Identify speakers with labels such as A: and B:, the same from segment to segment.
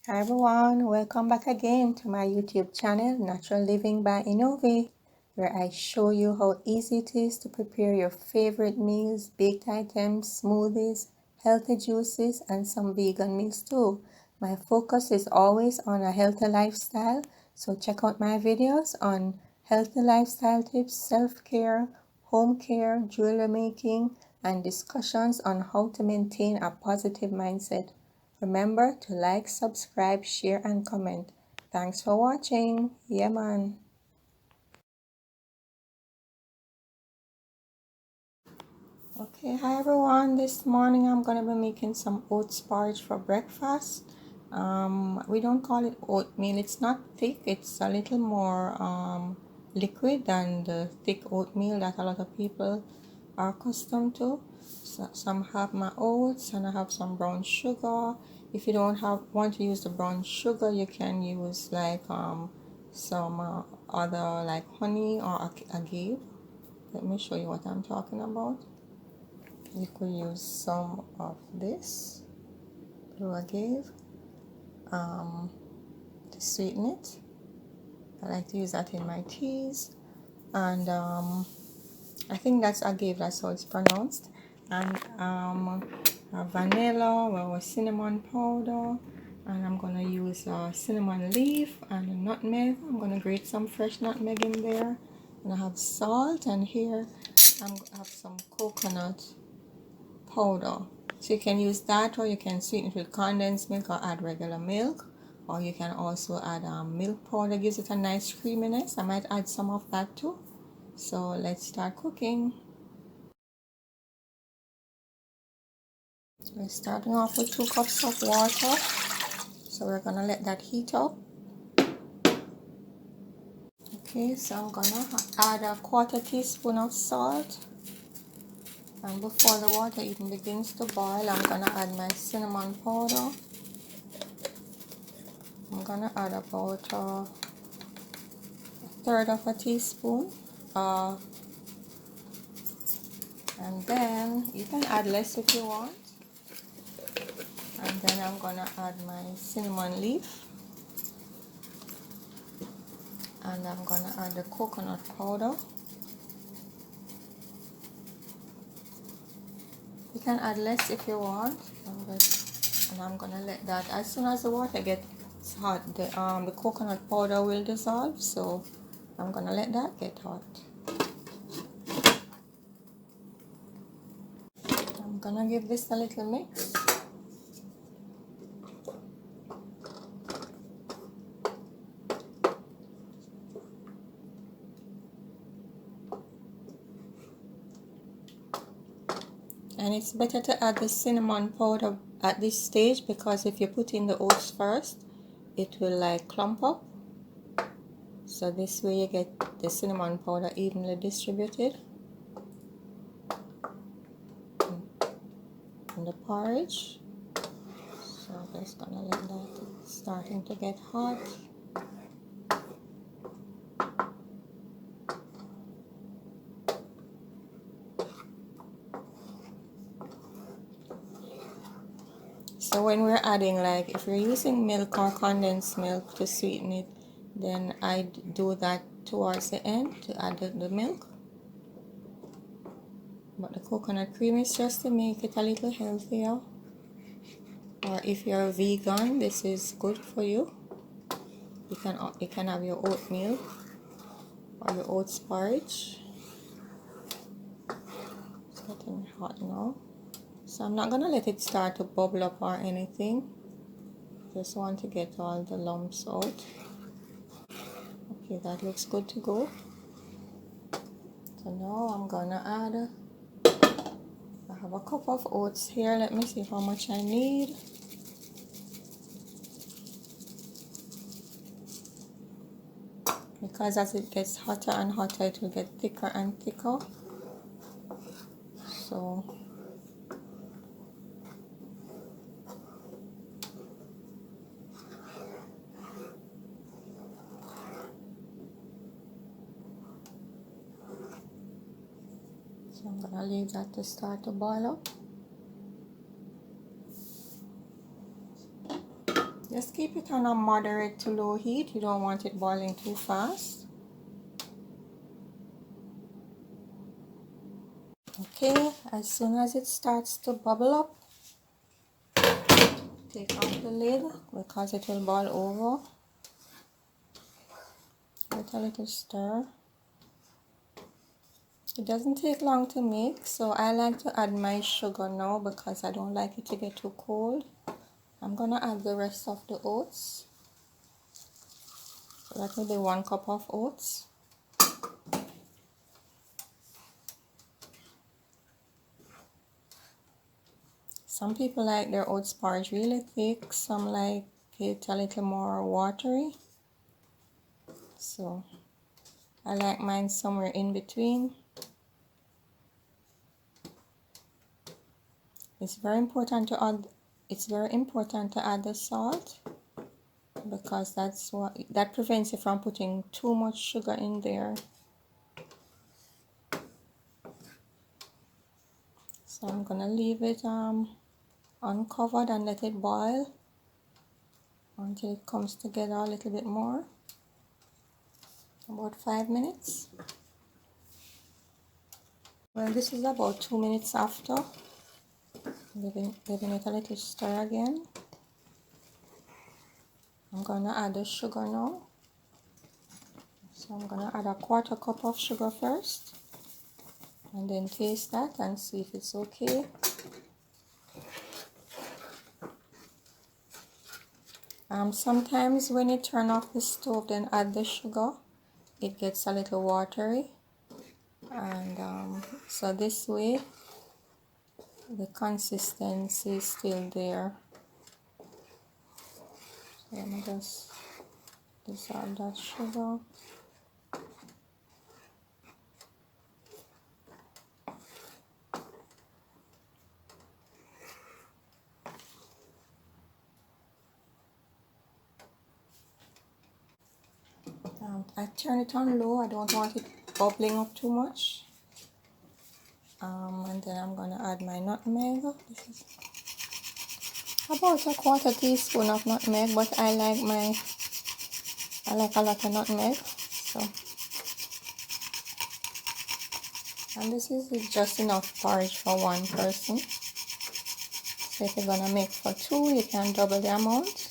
A: Hi everyone, welcome back again to my YouTube channel, Natural Living by Enovi, where I show you how easy it is to prepare your favorite meals, baked items, smoothies, healthy juices, and some vegan meals too. My focus is always on a healthy lifestyle, so check out my videos on healthy lifestyle tips, self-care, home care, jewelry making, and discussions on how to maintain a positive mindset. Remember to like, subscribe, share, and comment. Thanks for watching. Yeah, man. Okay, hi everyone. This morning I'm gonna be making some oats porridge for breakfast. We don't call it oatmeal. It's not thick. It's a little more liquid than the thick oatmeal that a lot of people are accustomed to. So, some have my oats, and I have some brown sugar. If you don't want to use the brown sugar, you can use like some other like honey or agave. Let me show you what I'm talking about. You could use some of this blue agave to sweeten it. I like to use that in my teas, and I think that's agave, that's how it's pronounced. And vanilla or cinnamon powder, and I'm gonna use a cinnamon leaf and a nutmeg. I'm gonna grate some fresh nutmeg in there, and I have salt, and here I have some coconut powder. So you can use that, or you can sweeten it with condensed milk or add regular milk, or you can also add milk powder. Gives it a nice creaminess. I might add some of that too. So let's start cooking. We're starting off with 2 cups of water, so we're gonna let that heat up. Okay, so I'm gonna add a 1/4 teaspoon of salt, and before the water even begins to boil, I'm gonna add my cinnamon powder. I'm gonna add about 1/3 of a teaspoon, and then you can add less if you want. And then I'm gonna add my cinnamon leaf, and I'm gonna add the coconut powder. You can add less if you want, and I'm gonna let that, as soon as the water gets hot, the coconut powder will dissolve, so I'm gonna let that get hot. I'm gonna give this a little mix. And it's better to add the cinnamon powder at this stage, because if you put in the oats first, it will like clump up. So this way you get the cinnamon powder evenly distributed in the porridge. So I'm just gonna let that, it's starting to get hot. So when we're adding, like if you're using milk or condensed milk to sweeten it, then I do that towards the end to add the milk. But the coconut cream is just to make it a little healthier. Or if you're vegan, this is good for you. You can have your oatmeal or your oats porridge. It's getting hot now. So I'm not gonna let it start to bubble up or anything. Just want to get all the lumps out. Okay, that looks good to go. So now I'm gonna add, I have a cup of oats here. Let me see how much I need. Because as it gets hotter and hotter, it will get thicker and thicker. So I'm gonna leave that to start to boil up. Just keep it on a moderate to low heat. You don't want it boiling too fast. Okay, as soon as it starts to bubble up, take off the lid because it will boil over. Give it a little stir. It doesn't take long to make, so I like to add my sugar now because I don't like it to get too cold. I'm gonna add the rest of the oats. So that will be 1 cup of oats. Some people like their oats porridge really thick, some like it a little more watery. So I like mine somewhere in between. It's very important to add the salt because that prevents you from putting too much sugar in there. So I'm gonna leave it uncovered and let it boil until it comes together a little bit more. About 5 minutes. Well, this is about 2 minutes after. Giving it a little stir again. I'm gonna add the sugar now. So I'm gonna add a 1/4 cup of sugar first, and then taste that and see if it's okay. Sometimes when you turn off the stove then add the sugar, it gets a little watery, and so this way the consistency is still there. So let me just dissolve that sugar. I turn it on low. I don't want it bubbling up too much. And then I'm gonna add my nutmeg. This is about a 1/4 teaspoon of nutmeg, but I like a lot of nutmeg. So, and this is just enough porridge for 1 person. So if you're gonna make for 2, you can double the amount.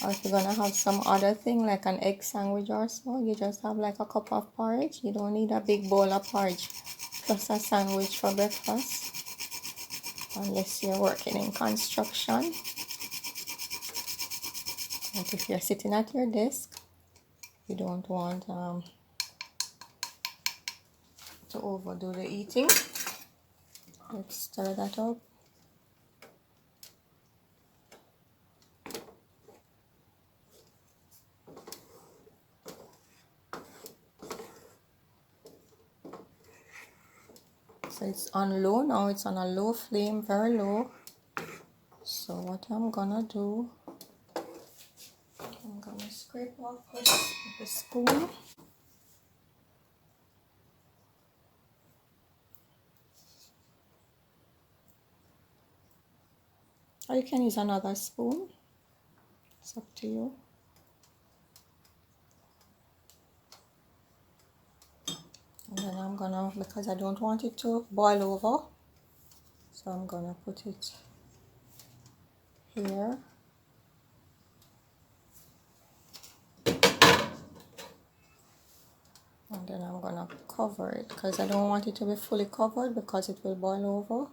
A: Or if you're gonna have some other thing like an egg sandwich or so, you just have like a cup of porridge. You don't need a big bowl of porridge plus a sandwich for breakfast, unless you're working in construction. But if you're sitting at your desk, you don't want to overdo the eating. Let's stir that up. So it's on low now, it's on a low flame, very low. So what I'm gonna do, I'm gonna scrape off with the spoon. Or you can use another spoon, it's up to you. And then I'm gonna, because I don't want it to boil over, so I'm gonna put it here. And then I'm gonna cover it because I don't want it to be fully covered because it will boil over,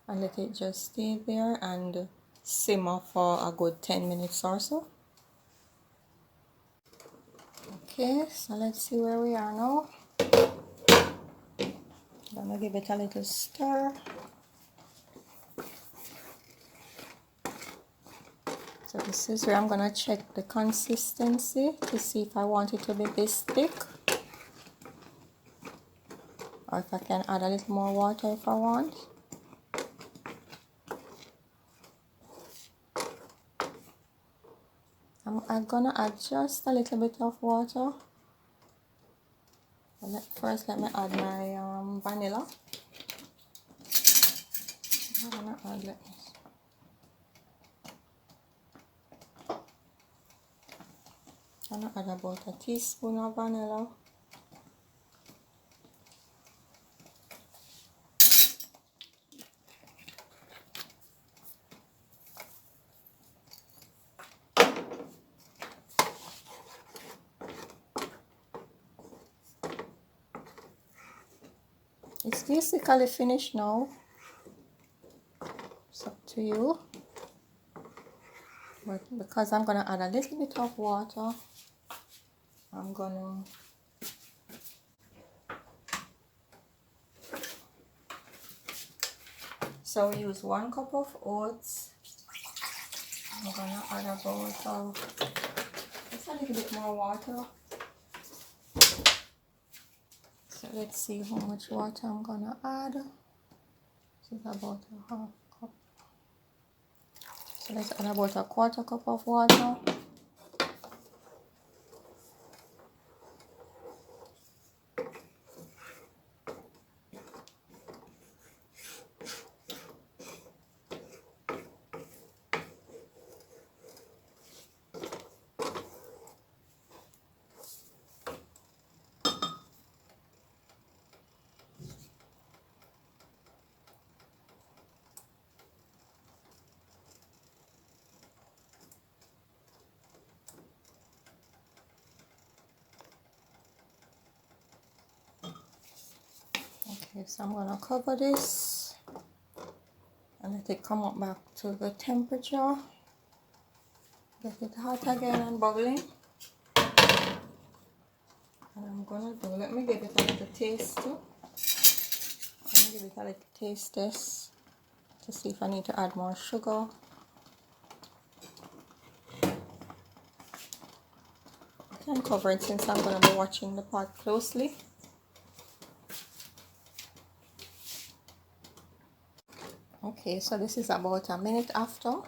A: and let it just stay there and simmer for a good 10 minutes or so. Okay, so let's see where we are now. I'm gonna give it a little stir. So this is where I'm gonna check the consistency to see if I want it to be this thick, or if I can add a little more water if I want. I'm gonna add just a little bit of water. First, let me add my vanilla. I'm gonna add like this. I'm gonna add about a teaspoon of vanilla. It's basically finished now. It's up to you. But because I'm gonna add a little bit of water, I'm gonna so we use 1 cup of oats. I'm gonna add about just a little bit more water. So let's see how much water I'm gonna add. This is about a half cup. So let's add about a 1/4 cup of water. Okay, so I'm gonna cover this and let it come up back to the temperature. Get it hot again and bubbling. And I'm gonna let me give it a little taste too. I'm gonna give it a little taste test to see if I need to add more sugar. I can cover it since I'm gonna be watching the pot closely. Okay, so this is about a minute after.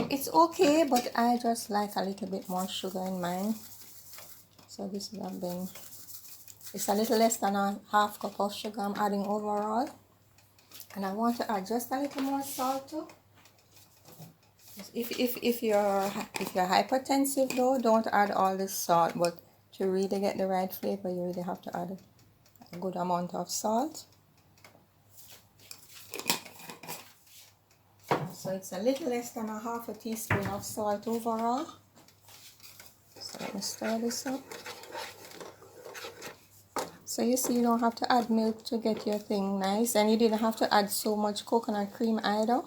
A: It's okay, but I just like a little bit more sugar in mine. So this would have been, it's a little less than a half cup of sugar I'm adding overall. And I want to add just a little more salt too. If you're hypertensive though, don't add all this salt, but to really get the right flavor, you really have to add a good amount of salt. So it's a little less than a half a teaspoon of salt overall. So let me stir this up. So you see, you don't have to add milk to get your thing nice, and you didn't have to add so much coconut cream either.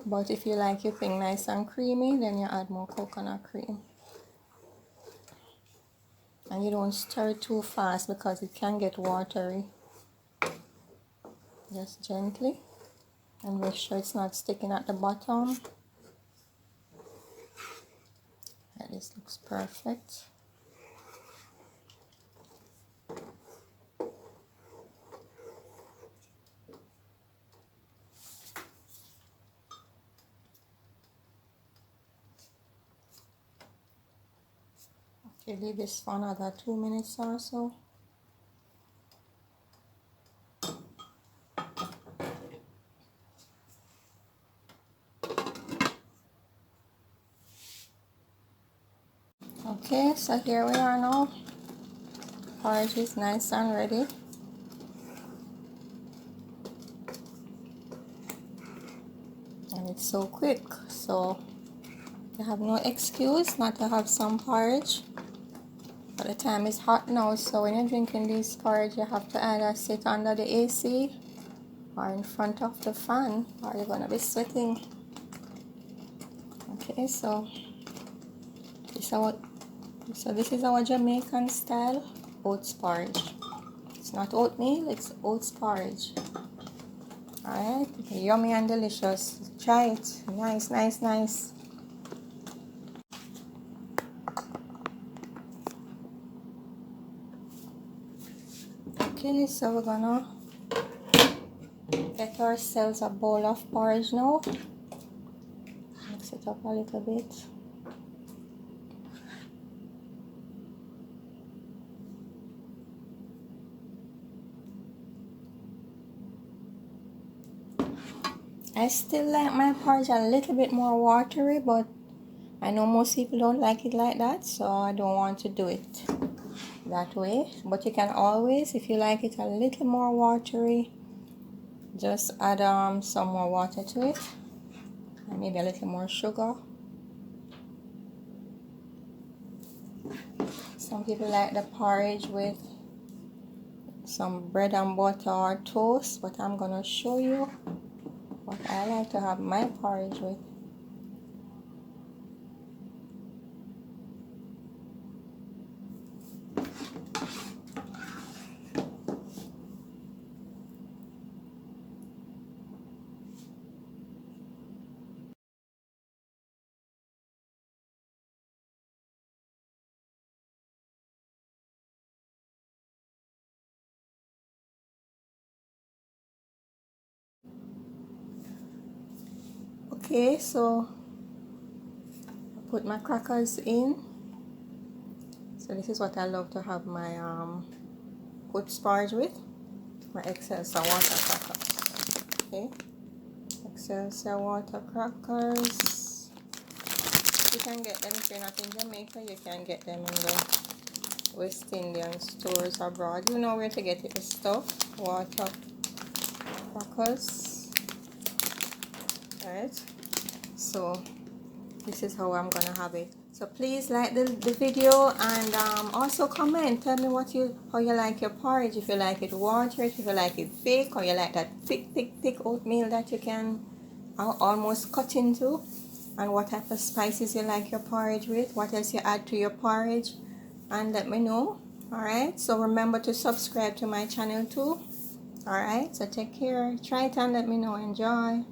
A: But if you like your thing nice and creamy, then you add more coconut cream. And you don't stir it too fast because it can get watery. Just gently. And make sure it's not sticking at the bottom. And this looks perfect. Okay, leave this for another 2 minutes or so. Okay, so here we are now. Porridge is nice and ready. And it's so quick, so you have no excuse not to have some porridge. But the time is hot now, so when you're drinking this porridge, you have to either sit under the AC or in front of the fan, or you're gonna be sweating. Okay, so this is our Jamaican style oats porridge. It's not oatmeal, it's oats porridge. Alright, yummy and delicious. Try it. Nice, nice, nice. Okay, so we're gonna get ourselves a bowl of porridge now. Mix it up a little bit. I still like my porridge a little bit more watery, but I know most people don't like it like that, so I don't want to do it that way. But you can always, if you like it a little more watery, just add some more water to it and maybe a little more sugar. Some people like the porridge with some bread and butter or toast, but I'm gonna show you what I like to have my porridge with. Okay, so I put my crackers in. So this is what I love to have my oats porridge with. My Excelsior water crackers. Okay, Excelsior water crackers. You can get them if you're not in Jamaica. You can get them in the West Indian stores abroad. You know where to get it, the stuff. Water crackers. Right. So this is how I'm gonna have it. So please like the video and also comment. Tell me how you like your porridge. If you like it watery, if you like it thick, or you like that thick oatmeal that you can almost cut into, and what type of spices you like your porridge with, what else you add to your porridge, and let me know. Alright, so remember to subscribe to my channel too. Alright, so take care, try it and let me know. Enjoy.